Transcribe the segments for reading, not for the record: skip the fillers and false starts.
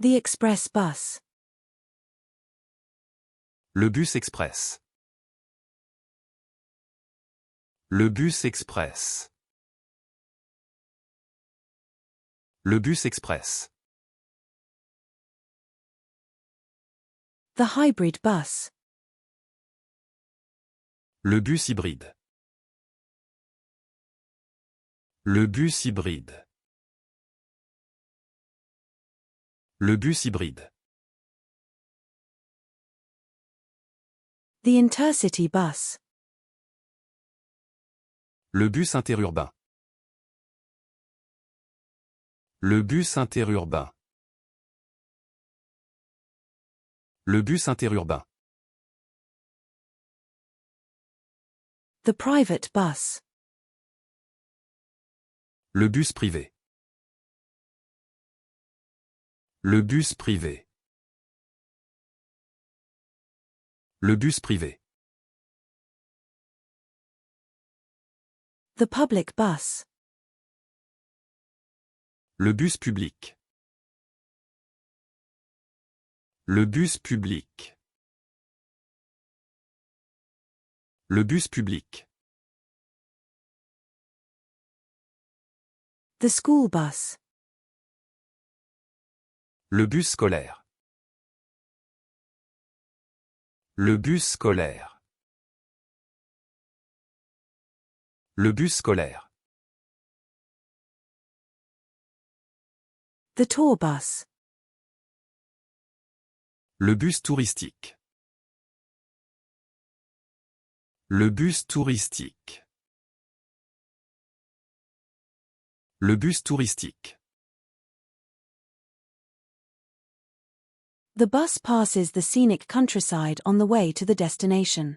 The express bus. Le bus express. Le bus express. Le bus express. The hybrid bus. Le bus hybride. Le bus hybride. Le bus hybride. The intercity bus. Le bus interurbain. Le bus interurbain. Le bus interurbain. The private bus. Le bus privé. Le bus privé. Le bus privé. The public bus. Le bus public. Le bus public. Le bus public. The school bus. Le bus scolaire. Le bus scolaire. Le bus scolaire. The tour bus. Le bus touristique. Le bus touristique. Le bus touristique. The bus passes the scenic countryside on the way to the destination.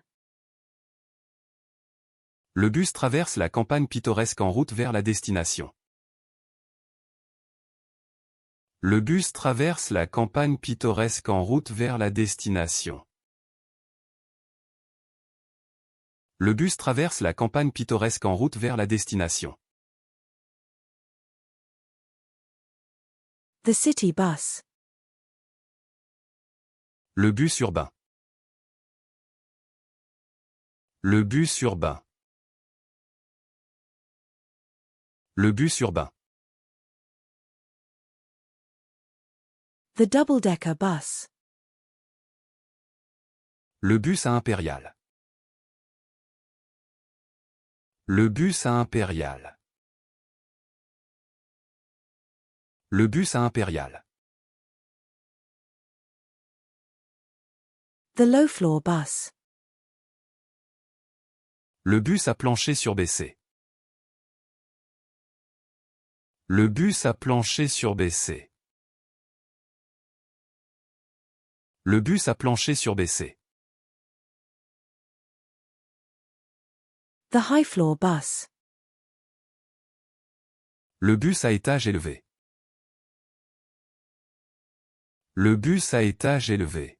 Le bus traverse la campagne pittoresque en route vers la destination. Le bus traverse la campagne pittoresque en route vers la destination. Le bus traverse la campagne pittoresque en route vers la destination. The city bus. Le bus urbain. Le bus urbain. Le bus urbain. The double-decker bus. Le bus à impérial. Le bus à impérial. Le bus à impérial. The low-floor bus. Le bus à plancher surbaissé. Le bus à plancher surbaissé. Le bus à plancher surbaissé. The high-floor bus. Le bus à étage élevé. Le bus à étage élevé.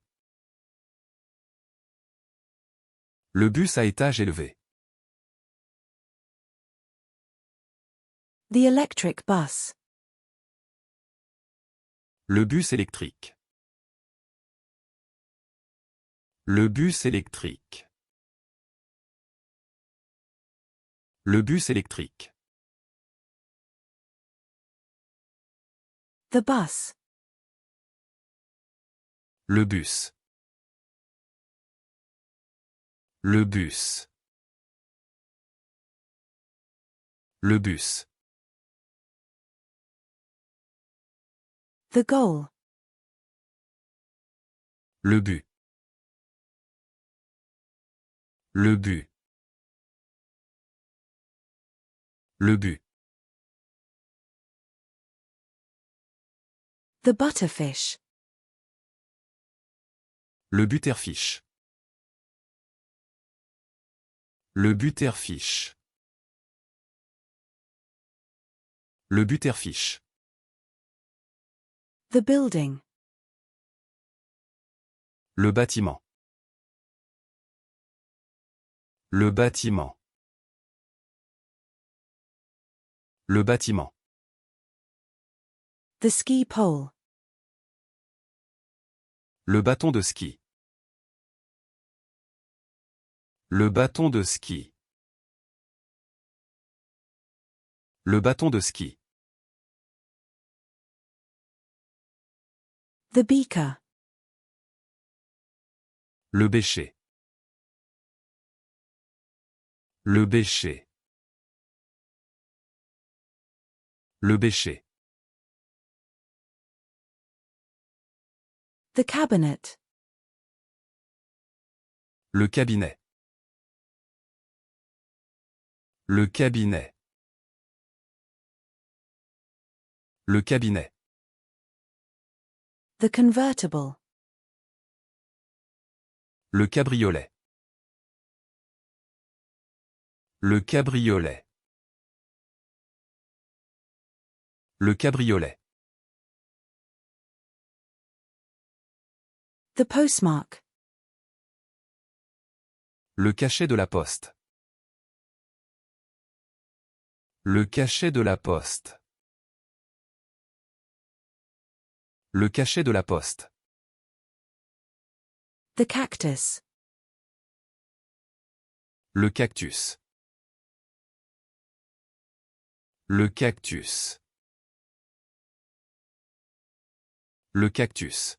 Le bus à étage élevé. The electric bus. Le bus électrique. Le bus électrique. Le bus électrique. The bus. Le bus. Le bus. Le bus. The goal. Le but. Le but. Le but. The butterfish. Le butterfish. Le butterfish. Le butterfish. The building. Le bâtiment. Le bâtiment. Le bâtiment. The ski pole. Le bâton de ski. Le bâton de ski. Le bâton de ski. The beaker. Le bêcher. Le bêcher. Le bêcher. The cabinet. Le cabinet. Le cabinet. Le cabinet. The convertible. Le cabriolet. Le cabriolet. Le cabriolet. The postmark. Le cachet de la poste. Le cachet de la poste. Le cachet de la poste. The cactus. Le cactus. Le cactus. Le cactus.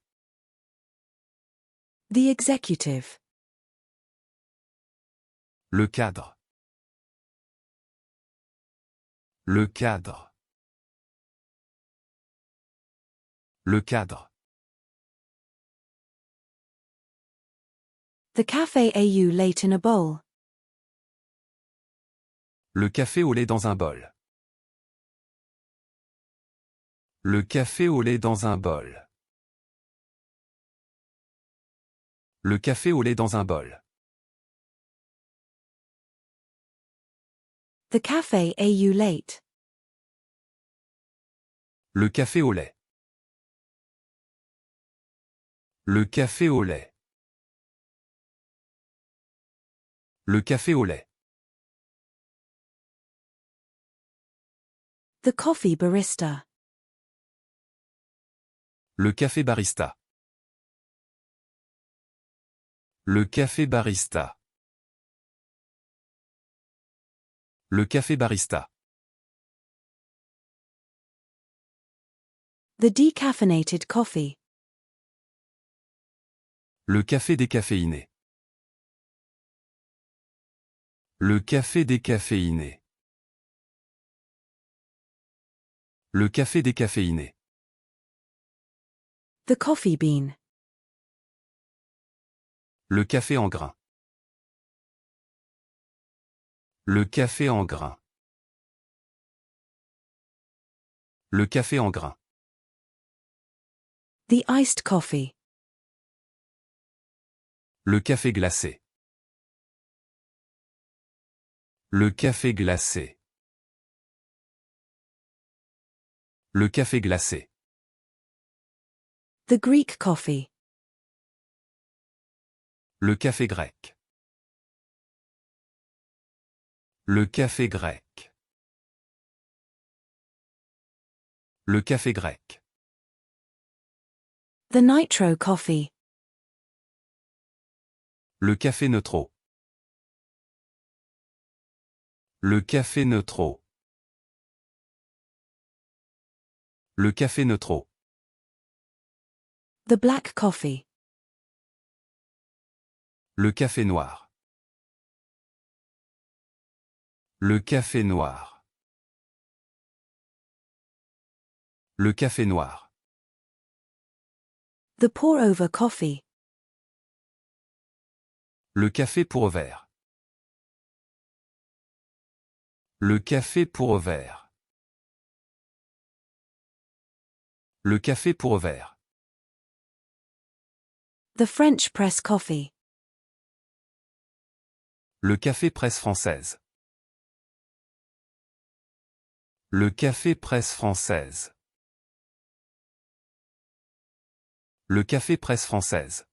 The executive. Le cadre. Le cadre. Le cadre. The café au lait in a bowl. Le café au lait dans un bol. Le café au lait dans un bol. Le café au lait dans un bol. The café au lait. Le café au lait. Le café au lait. Le café au lait. The coffee barista. Le café barista. Le café barista. Le café barista. The decaffeinated coffee. Le café décaféiné. Le café décaféiné. Le café décaféiné. The coffee bean. Le café en grains. Le café en grains. Le café en grains. The iced coffee. Le café glacé. Le café glacé. Le café glacé. The Greek coffee. Le café grec. Le café grec. Le café grec. The nitro coffee. Le café neutro. Le café neutro. Le café neutro. The black coffee. Le café noir. Le café noir. Le café noir. The pour-over coffee. Le café pour verre. Le café pour verre. Le café pour verre. The French press coffee. Le café presse française. Le café presse française. Le café presse française.